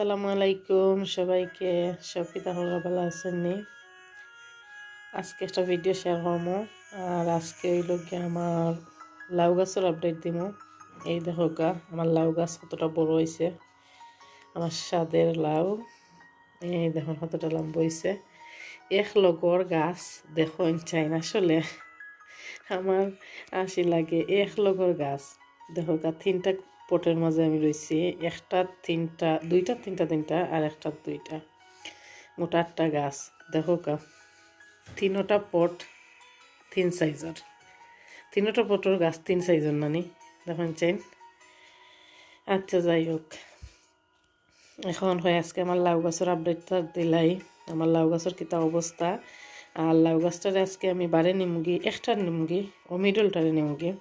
আসসালামু আলাইকুম সবাইকে। সব কি তাহলে ভালো আছেন নি? আজকে একটা ভিডিও শেয়ার করবো। আর আজকে হইল গিয়ে আমার লাউ গাছের আপডেট দিব। এই দেখো গা আমার লাউ গাছ কতটা বড় হয়েছে, আমার স্বাদের লাউ। এই দেখো কতটা লম্বা হয়েছে, এক লগর গাছ। দেখো চাই না আসলে আমার আসি লাগে এক লগর গাছ। দেখো গা তিনটা পটের মাঝে আমি রয়েছি, একটা তিনটা দুইটা তিনটা আর একটা দুইটা, মোট 8টা গাছ। দেখো গা তিনোটা পট তিন সাইজের, তিনোটা পটর গাছ তিন সাইজের নানি দেখুন চাইন। আচ্ছা যাই হোক, এখন হয় আজকে আমার লাউ গাছের আপডেটটা দিলাই, আমার লাউ গাছের কিতা অবস্থা। আর লাউ গাছটারে আজকে আমি বারে নিমুগি, একটার নিমুগি ও মিডলটারে নিমুগি।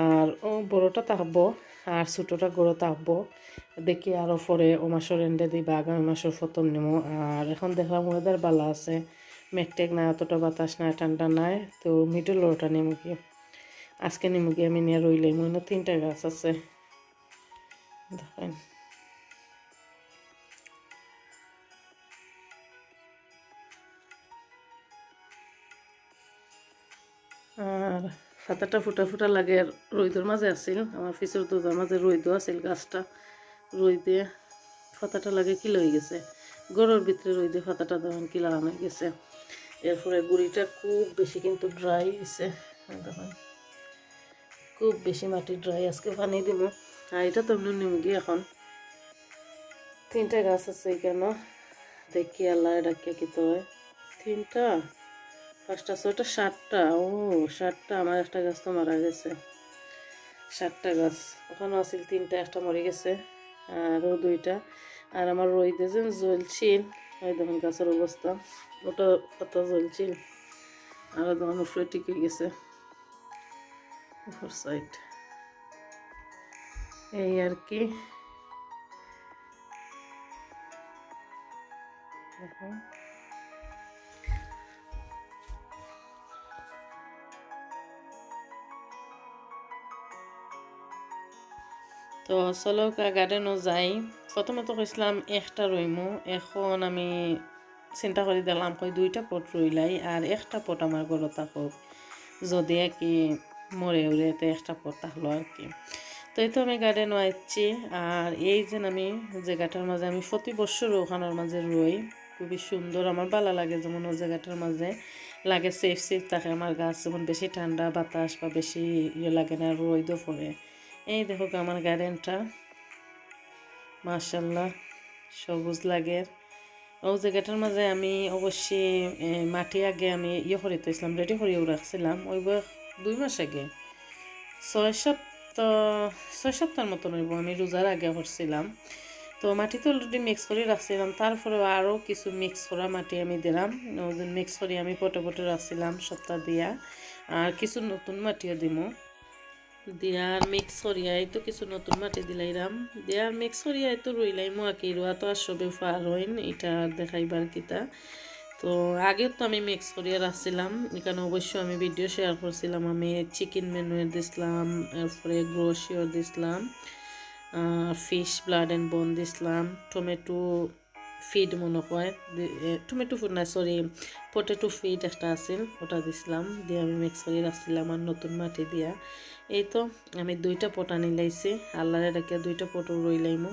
আর ও বড়টা থাকবো আর ছোটোটা গড়ো থাকবো। দেখি আরও পরে ও মাসের এন্ডে দিবা, আগামী মাসের প্রথম নিমো। আর এখন দেখলাম ওয়েদার ভালো আছে, মেঘটেক নাই, অতটা বাতাস নাই, ঠান্ডা নাই, তো মিডল ওটা নিমুগি আজকে নিমুগি আমি নিয়ে রইলাই। মনে 3টা গাছ আছে দেখেন। আর পাতাটা ফুটা ফুটা লাগে, রইদর মাঝে আছিল, আমার পিছর দুধের মাঝে রইদও আছিল, গাছটা রইদে পাতাটা লাগে কিলো হয়ে গেছে, গরুর ভিতরে রইদে পাতাটা তখন কিলা হয়ে গেছে। এরপরে গুড়িটা খুব বেশি কিন্তু ড্রাই হয়েছে, দেখেন খুব বেশি মাটি ড্রাই। আজকে পানি দিব। আর এটা তো এমনি নিমুগি এখন 3টা গাছ আছে কেন দেখি আল্লাহ ডাকিয়া কিতে হয়। 3টা 5টা 6টা 7টা, ও 7টা, আমার একটা গাছ তো মারা গেছে। 7টা গাছ ওখানে আছিল, 3টা একটা মরে গেছে, আরও 2টা। আর আমার রইদে যে জ্বলছিল, ওই দেখুন গাছের অবস্থা, ওটা পাতা জ্বলছিল, আরও দেখুন উপরে ঠিক হয়ে গেছে উপর সাইড। এই আর কি তো চলো গার্ডেনও যাই। প্রথমে তো কইছিলাম একটা রইমু, এখন আমি চিন্তা করে দিলাম কই 2টা পট রইলাই আর একটা পট আমার ঘরে থাকুক, যদি আর কি মরে উড়েতে একটা পট থাকলো আর কি। তো এই তো আমি গার্ডেনও আসছি। আর এই যে আমি জায়গাটার মাঝে আমি প্রতি বছর ওখানের মাঝে রই, খুবই সুন্দর, আমার ভালো লাগে। যেমন ওই জায়গাটার মাঝে লাগে সেফ সেফ থাকে আমার গাছ, যেমন বেশি ঠান্ডা বাতাস বা বেশি ইয়ে লাগে না, রোদও পড়ে। এই দেখো আমার গার্ডেনটা মাশাআল্লাহ সবুজ লাগে। ও জায়গাটার মাঝে আমি অবশ্যই মাটি আগে আমি ইয়ে করে দিয়েছিলাম, রেডি করেও রাখছিলাম। ওই 2 মাস আগে, 6 সপ্তাহ মতন হইব, আমি রোজার আগে করছিলাম। তো মাটি তো অলরেডি মিক্স করে রাখছিলাম, তারপরে আরও কিছু মিক্স করা মাটি আমি দিলাম, মিক্স করে আমি পটে পটে রাখছিলাম সপ্তাহ দিয়া। আর কিছু নতুন মাটিও দিমো দিয়ার মিক্স করিয়াই তো কিছু নতুন মাটি দিলাইরাম, দিয়ার মিক্স করিয়াই তো রইলাইমো আর কি। রোয়া তো আর সবে পার হইন, এটা আর দেখাইবার কিতা। তো আগেও তো আমি মিক্স করিয়া রাখছিলাম, এখানে অবশ্য আমি ভিডিও শেয়ার করছিলাম। আমি চিকেন মেনুয়ের দিছিলাম, এরপরে গ্রোশিওর দিছিলাম, ফিশ ব্লাড অ্যান্ড বোন দিছিলাম, টমেটো ফিড মনে হয়, টমেটো ফুড না সরি পটেটো ফিড একটা আছিল, ওটা দিছিলাম, দিয়ে আমি মিক্স করে রাখছিলাম আর নতুন মাটি দিয়া। এই তো আমি 2টা পট আনি লাইছি, আল্লাহরে ডাকে 2টা পটও রইলাইমো,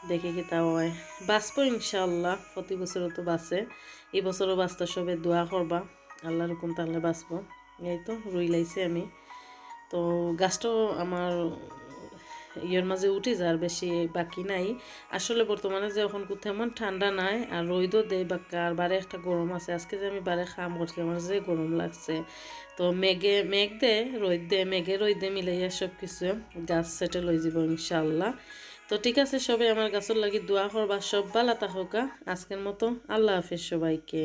দেখে কি তা হয় বাঁচবো ইনশাআল্লাহ। প্রতি বছরও তো বাঁচে, এই বছরও বাঁচতে সবে দোয়া করবা, আল্লাহর হুকুম তাহলে বাঁচবো। এই তো রইলাইছি আমি। তো গাছটাও আমার ইয়ের মাঝে উঠে যার বেশি বাকি নাই আসলে। বর্তমানে যে এখন তেমন ঠান্ডা নাই আর রোদও দেয় বাক্কা, আর বারে একটা গরম আছে। আজকে যে আমি বারে খাম করছি, আমার যে গরম লাগছে। তো মেঘ দে রোদ দে, মেঘে রোদ দে মিলাইয়া সব কিছু গাছ সেটেল হয়ে যাব ইনশাআল্লাহ। তো ঠিক আছে, সবাই আমার গাছের লাগি দোয়া করবা, সব ভালো থাকুক। আজকের মতো আল্লাহ হাফেজ সবাইকে।